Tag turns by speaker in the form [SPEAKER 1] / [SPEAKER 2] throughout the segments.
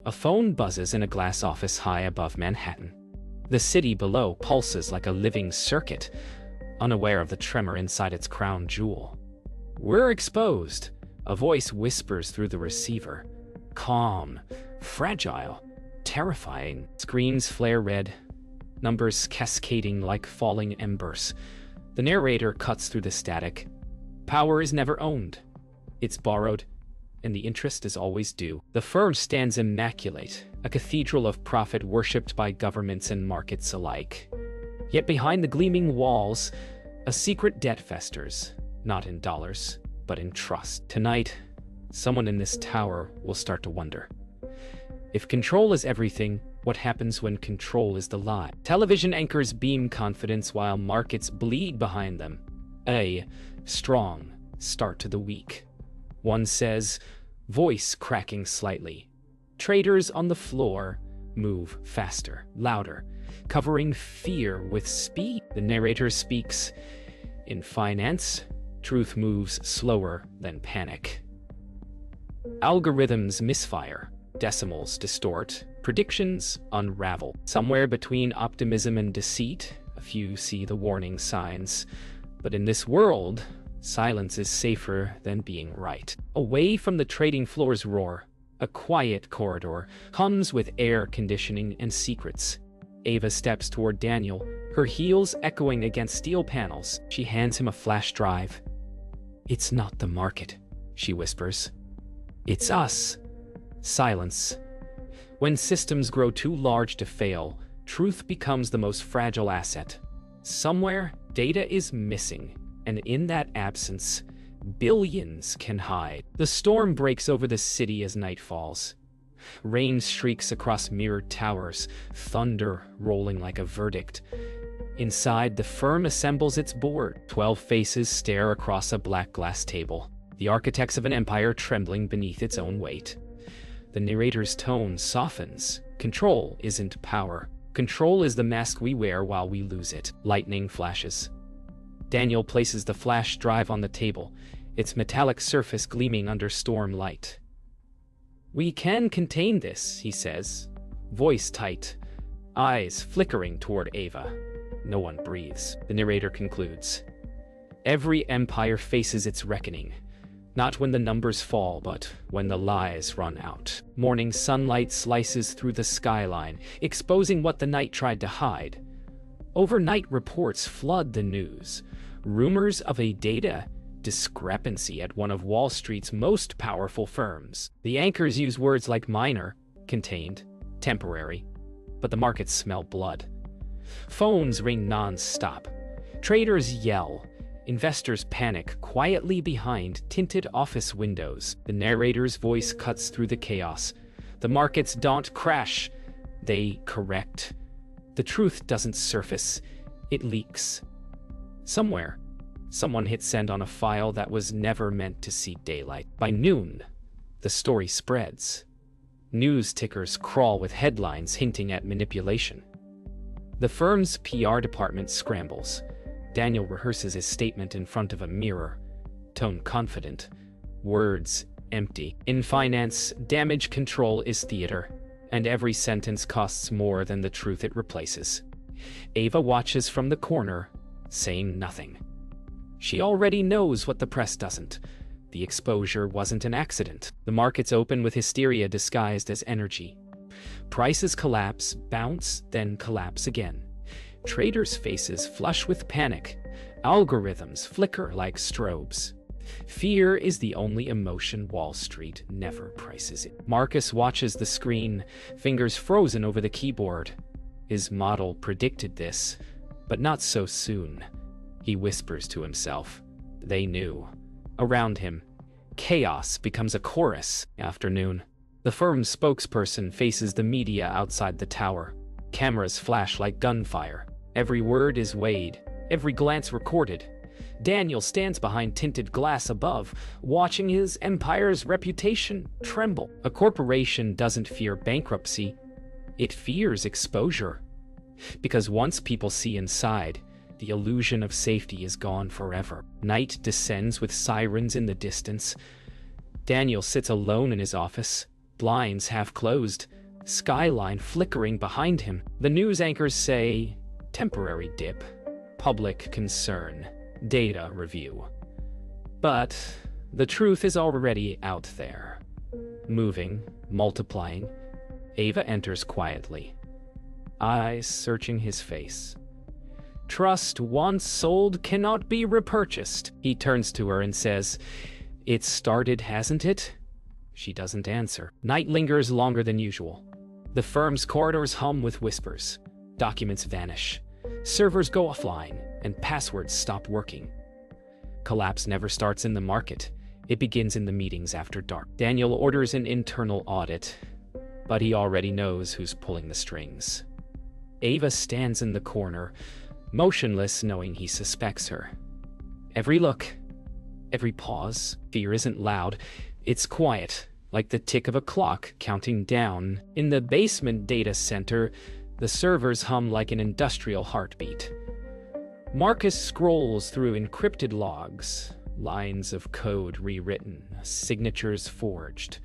[SPEAKER 1] A phone buzzes in a glass office high above Manhattan. The city below pulses like a living circuit, unaware of the tremor inside its crown jewel. "We're exposed," a voice whispers through the receiver. Calm, fragile, terrifying. Screens flare red, numbers cascading like falling embers. The narrator cuts through the static. Power is never owned. It's borrowed, and the interest is always due. The firm stands immaculate, a cathedral of profit worshipped by governments and markets alike. Yet behind the gleaming walls, a secret debt festers, not in dollars, but in trust. Tonight, someone in this tower will start to wonder. If control is everything, what happens when control is the lie? Television anchors beam confidence while markets bleed behind them. A strong start to the week. One says, voice cracking slightly. Traders on the floor move faster, louder, covering fear with speed. The narrator speaks. In finance, truth moves slower than panic. Algorithms misfire, decimals distort, predictions unravel. Somewhere between optimism and deceit, a few see the warning signs. But in this world, silence is safer than being right. Away from the trading floor's roar, a quiet corridor hums with air conditioning and secrets. Ava steps toward Daniel, her heels echoing against steel panels. She hands him a flash drive. "It's not the market," she whispers. "It's us." Silence. When systems grow too large to fail, truth becomes the most fragile asset. Somewhere, data is missing, and in that absence, billions can hide. The storm breaks over the city as night falls. Rain streaks across mirrored towers, thunder rolling like a verdict. Inside, the firm assembles its board. 12 faces stare across a black glass table, the architects of an empire trembling beneath its own weight. The narrator's tone softens. Control isn't power. Control is the mask we wear while we lose it. Lightning flashes. Daniel places the flash drive on the table, its metallic surface gleaming under storm light. "We can contain this," he says, voice tight, eyes flickering toward Ava. No one breathes. The narrator concludes. Every empire faces its reckoning, not when the numbers fall, but when the lies run out. Morning sunlight slices through the skyline, exposing what the night tried to hide. Overnight reports flood the news. Rumors of a data discrepancy at one of Wall Street's most powerful firms. The anchors use words like minor, contained, temporary, but the markets smell blood. Phones ring non-stop. Traders yell. Investors panic quietly behind tinted office windows. The narrator's voice cuts through the chaos. The markets don't crash. They correct. The truth doesn't surface. It leaks. Somewhere, someone hit send on a file that was never meant to see daylight. By noon, the story spreads. News tickers crawl with headlines hinting at manipulation. The firm's PR department scrambles. Daniel rehearses his statement in front of a mirror, tone confident, words empty. In finance, damage control is theater, and every sentence costs more than the truth it replaces. Ava watches from the corner, saying nothing. She already knows what the press doesn't. The exposure wasn't an accident. The markets open with hysteria disguised as energy. Prices collapse, bounce, then collapse again. Traders' faces flush with panic. Algorithms flicker like strobes. Fear is the only emotion Wall Street never prices in. Marcus watches the screen, fingers frozen over the keyboard. His model predicted this, but not so soon. He whispers to himself. They knew. Around him, chaos becomes a chorus. Afternoon. The firm's spokesperson faces the media outside the tower. Cameras flash like gunfire. Every word is weighed, every glance recorded. Daniel stands behind tinted glass above, watching his empire's reputation tremble. A corporation doesn't fear bankruptcy, it fears exposure. Because once people see inside, the illusion of safety is gone forever. Night descends with sirens in the distance. Daniel sits alone in his office, blinds half closed, skyline flickering behind him. The news anchors say, temporary dip, public concern, data review. But the truth is already out there. Moving, multiplying. Ava enters quietly, eyes searching his face. Trust once sold cannot be repurchased. He turns to her and says, "It started, hasn't it?" She doesn't answer. Night lingers longer than usual. The firm's corridors hum with whispers. Documents vanish. Servers go offline, and passwords stop working. Collapse never starts in the market. It begins in the meetings after dark. Daniel orders an internal audit, but he already knows who's pulling the strings. Ava stands in the corner, motionless, knowing he suspects her. Every look, every pause. Fear isn't loud, it's quiet, like the tick of a clock counting down. In the basement data center, the servers hum like an industrial heartbeat. Marcus scrolls through encrypted logs, lines of code rewritten, signatures forged.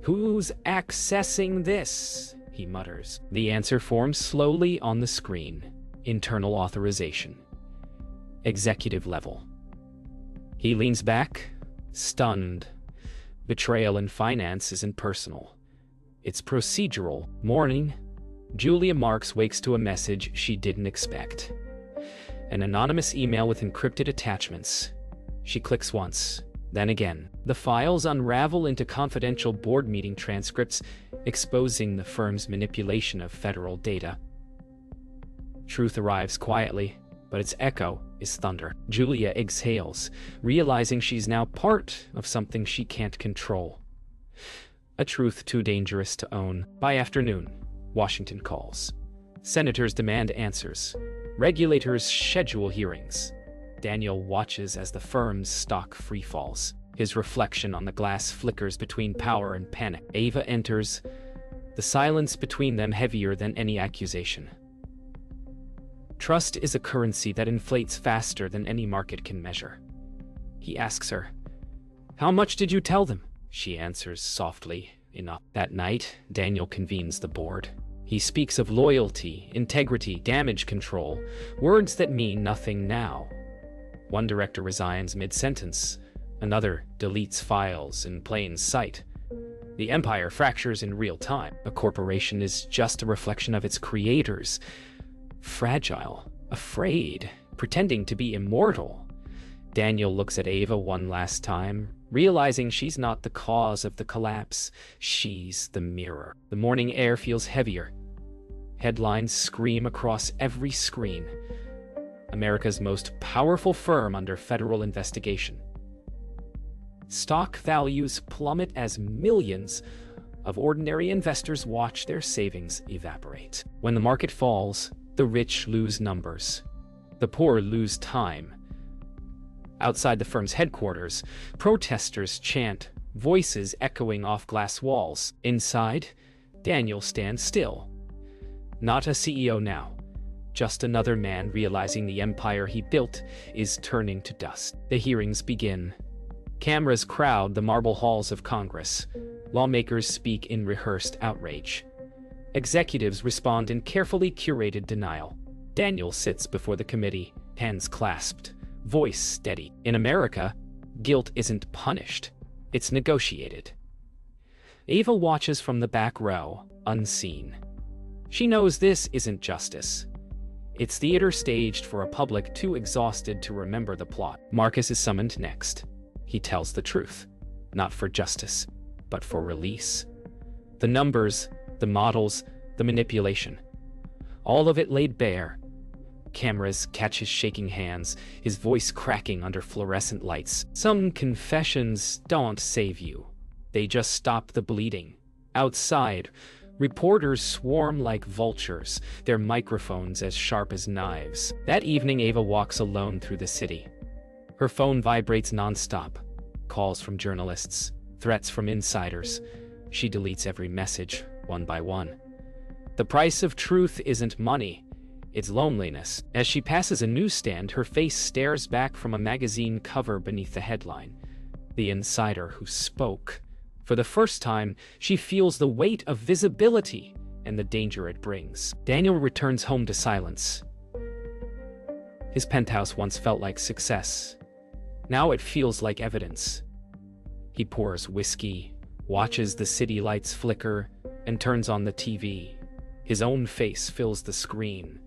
[SPEAKER 1] "Who's accessing this?" he mutters. The answer forms slowly on the screen. Internal authorization. Executive level. He leans back, stunned. Betrayal in finance isn't personal. It's procedural. Morning. Julia Marks wakes to a message she didn't expect. An anonymous email with encrypted attachments. She clicks once, then again. The files unravel into confidential board meeting transcripts, exposing the firm's manipulation of federal data. Truth arrives quietly, but its echo is thunder. Julia exhales, realizing she's now part of something she can't control. A truth too dangerous to own. By afternoon, Washington calls. Senators demand answers. Regulators schedule hearings. Daniel watches as the firm's stock freefalls. His reflection on the glass flickers between power and panic. Ava enters, the silence between them heavier than any accusation. Trust is a currency that inflates faster than any market can measure. He asks her, "How much did you tell them?" She answers softly, enough. That night, Daniel convenes the board. He speaks of loyalty, integrity, damage control, words that mean nothing now. One director resigns mid-sentence. Another deletes files in plain sight. The empire fractures in real time. A corporation is just a reflection of its creators. Fragile, afraid, pretending to be immortal. Daniel looks at Ava one last time, realizing she's not the cause of the collapse. She's the mirror. The morning air feels heavier. Headlines scream across every screen. America's most powerful firm under federal investigation. Stock values plummet as millions of ordinary investors watch their savings evaporate. When the market falls, the rich lose numbers. The poor lose time. Outside the firm's headquarters, protesters chant, voices echoing off glass walls. Inside, Daniel stands still. Not a CEO now. Just another man realizing the empire he built is turning to dust. The hearings begin. Cameras crowd the marble halls of Congress. Lawmakers speak in rehearsed outrage. Executives respond in carefully curated denial. Daniel sits before the committee, hands clasped, voice steady. In America, guilt isn't punished. It's negotiated. Ava watches from the back row, unseen. She knows this isn't justice. It's theater staged for a public too exhausted to remember the plot. Marcus is summoned next. He tells the truth, not for justice, but for release. The numbers, the models, the manipulation. All of it laid bare. Cameras catch his shaking hands, his voice cracking under fluorescent lights. Some confessions don't save you. They just stop the bleeding. Outside, reporters swarm like vultures, their microphones as sharp as knives. That evening, Ava walks alone through the city. Her phone vibrates nonstop. Calls from journalists, threats from insiders. She deletes every message, one by one. The price of truth isn't money, it's loneliness. As she passes a newsstand, her face stares back from a magazine cover beneath the headline. The insider who spoke For the first time, she feels the weight of visibility and the danger it brings. Daniel returns home to silence. His penthouse once felt like success. Now it feels like evidence. He pours whiskey, watches the city lights flicker, and turns on the TV. His own face fills the screen.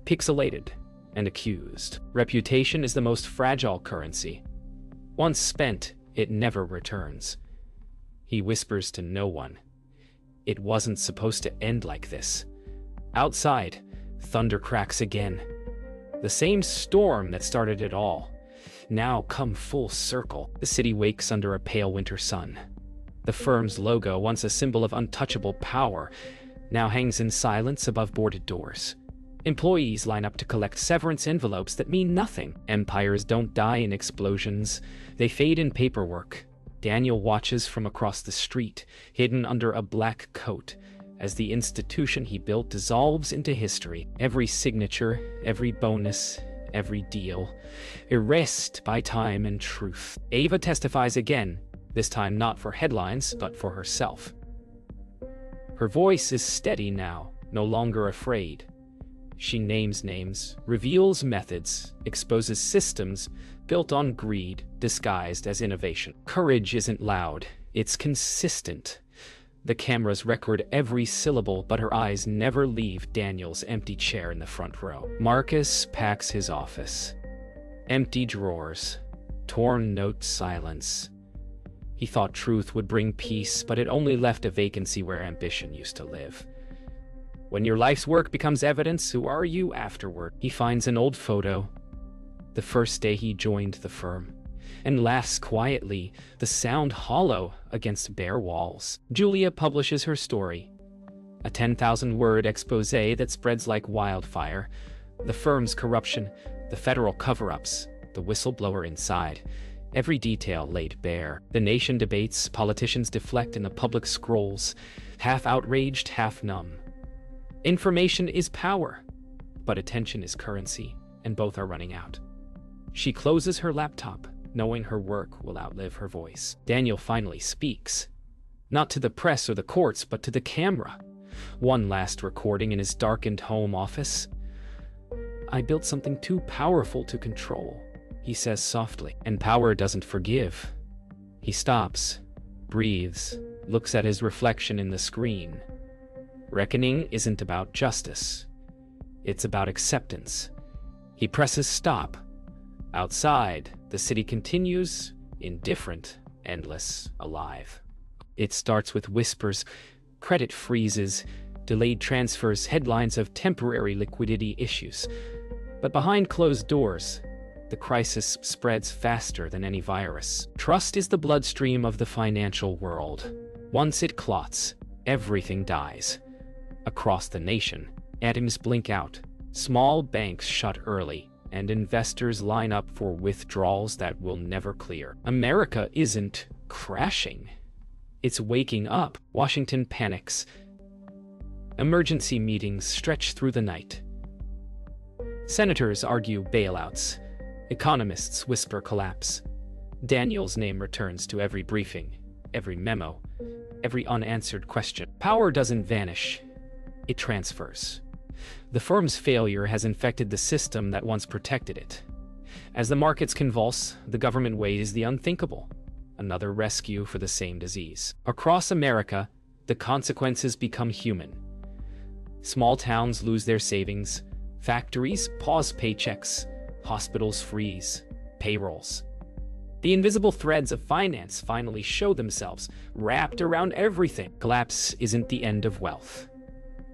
[SPEAKER 1] Pixelated and accused. Reputation is the most fragile currency. Once spent, it never returns. He whispers to no one. It wasn't supposed to end like this. Outside, thunder cracks again. The same storm that started it all. Now come full circle. The city wakes under a pale winter sun. The firm's logo, once a symbol of untouchable power, now hangs in silence above boarded doors. Employees line up to collect severance envelopes that mean nothing. Empires don't die in explosions. They fade in paperwork. Daniel watches from across the street, hidden under a black coat, as the institution he built dissolves into history. Every signature, every bonus, every deal, erased by time and truth. Ava testifies again, this time not for headlines, but for herself. Her voice is steady now, no longer afraid. She names names, reveals methods, exposes systems built on greed disguised as innovation. Courage isn't loud, it's consistent. The cameras record every syllable, but her eyes never leave Daniel's empty chair in the front row. Marcus packs his office. Empty drawers, torn note silence. He thought truth would bring peace, but it only left a vacancy where ambition used to live. When your life's work becomes evidence, who are you afterward? He finds an old photo, the first day he joined the firm, and laughs quietly, the sound hollow against bare walls. Julia publishes her story, a 10,000-word expose that spreads like wildfire. The firm's corruption, the federal cover-ups, the whistleblower inside, every detail laid bare. The nation debates, politicians deflect, and the public scrolls, half outraged, half numb. Information is power, but attention is currency, and both are running out. She closes her laptop, knowing her work will outlive her voice. Daniel finally speaks. Not to the press or the courts, but to the camera. One last recording in his darkened home office. "I built something too powerful to control," he says softly. And power doesn't forgive. He stops, breathes, looks at his reflection in the screen. Reckoning isn't about justice. It's about acceptance. He presses stop. Outside, the city continues, indifferent, endless, alive. It starts with whispers, credit freezes, delayed transfers, headlines of temporary liquidity issues. But behind closed doors, the crisis spreads faster than any virus. Trust is the bloodstream of the financial world. Once it clots, everything dies. Across the nation, atoms blink out, small banks shut early, and investors line up for withdrawals that will never clear. America isn't crashing. It's waking up. Washington panics. Emergency meetings stretch through the night. Senators argue bailouts. Economists whisper collapse. Daniel's name returns to every briefing, every memo, every unanswered question. Power doesn't vanish. It transfers. The firm's failure has infected the system that once protected it. As the markets convulse, the government weighs the unthinkable. Another rescue for the same disease. Across America, the consequences become human. Small towns lose their savings. Factories pause paychecks. Hospitals freeze. Payrolls. The invisible threads of finance finally show themselves, wrapped around everything. Collapse isn't the end of wealth.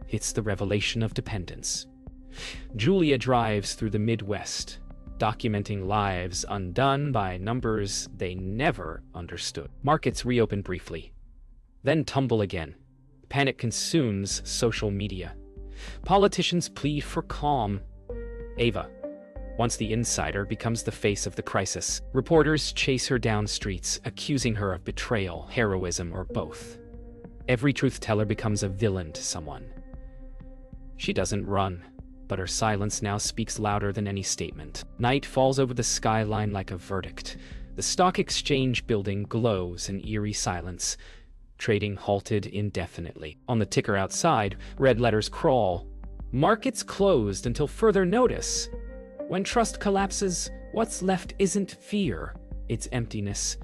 [SPEAKER 1] It's the revelation of dependence. Julia drives through the Midwest, documenting lives undone by numbers they never understood. Markets reopen briefly, then tumble again. Panic consumes social media. Politicians plead for calm. Ava, once the insider, becomes the face of the crisis. Reporters chase her down streets, accusing her of betrayal, heroism, or both. Every truth-teller becomes a villain to someone. She doesn't run, but her silence now speaks louder than any statement. Night falls over the skyline like a verdict. The stock exchange building glows in eerie silence. Trading halted indefinitely. On the ticker outside, red letters crawl. Markets closed until further notice. When trust collapses, what's left isn't fear, it's emptiness.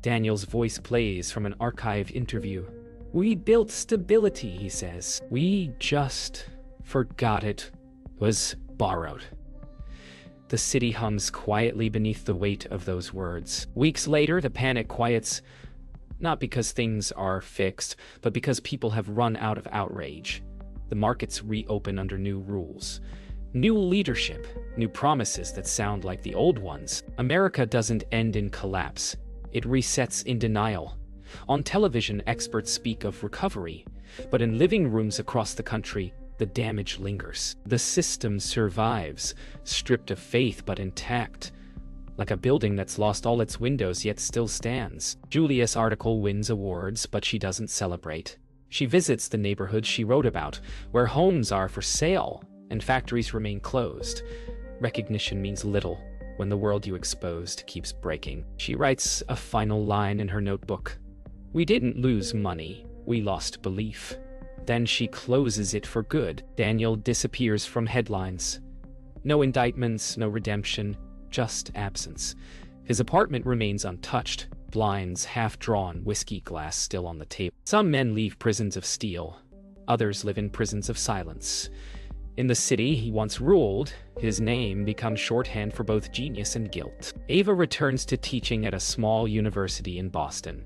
[SPEAKER 1] Daniel's voice plays from an archived interview. We built stability, he says. We just forgot it was borrowed. The city hums quietly beneath the weight of those words. Weeks later, the panic quiets, not because things are fixed, but because people have run out of outrage. The markets reopen under new rules. New leadership, new promises that sound like the old ones. America doesn't end in collapse. It resets in denial. On television, experts speak of recovery, but in living rooms across the country, the damage lingers. The system survives, stripped of faith but intact, like a building that's lost all its windows yet still stands. Julia's article wins awards, but she doesn't celebrate. She visits the neighborhoods she wrote about, where homes are for sale and factories remain closed. Recognition means little when the world you exposed keeps breaking. She writes a final line in her notebook. We didn't lose money, we lost belief. Then she closes it for good. Daniel disappears from headlines. No indictments, no redemption, just absence. His apartment remains untouched, blinds half-drawn, whiskey glass still on the table. Some men leave prisons of steel. Others live in prisons of silence. In the city he once ruled, his name becomes shorthand for both genius and guilt. Ava returns to teaching at a small university in Boston.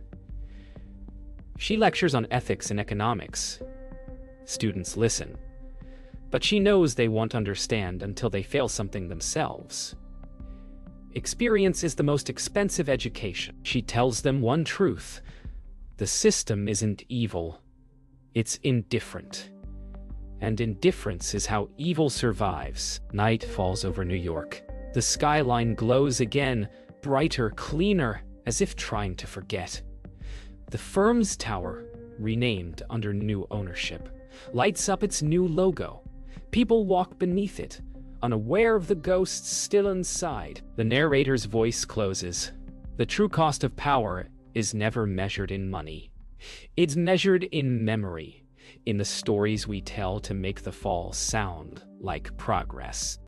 [SPEAKER 1] She lectures on ethics and economics. Students listen, but she knows they won't understand until they fail something themselves. Experience is the most expensive education. She tells them one truth. The system isn't evil. It's indifferent. And indifference is how evil survives. Night falls over New York. The skyline glows again, brighter, cleaner, as if trying to forget. The firm's tower, renamed under new ownership, lights up its new logo. People walk beneath it, unaware of the ghosts still inside. The narrator's voice closes. The true cost of power is never measured in money. It's measured in memory, in the stories we tell to make the fall sound like progress.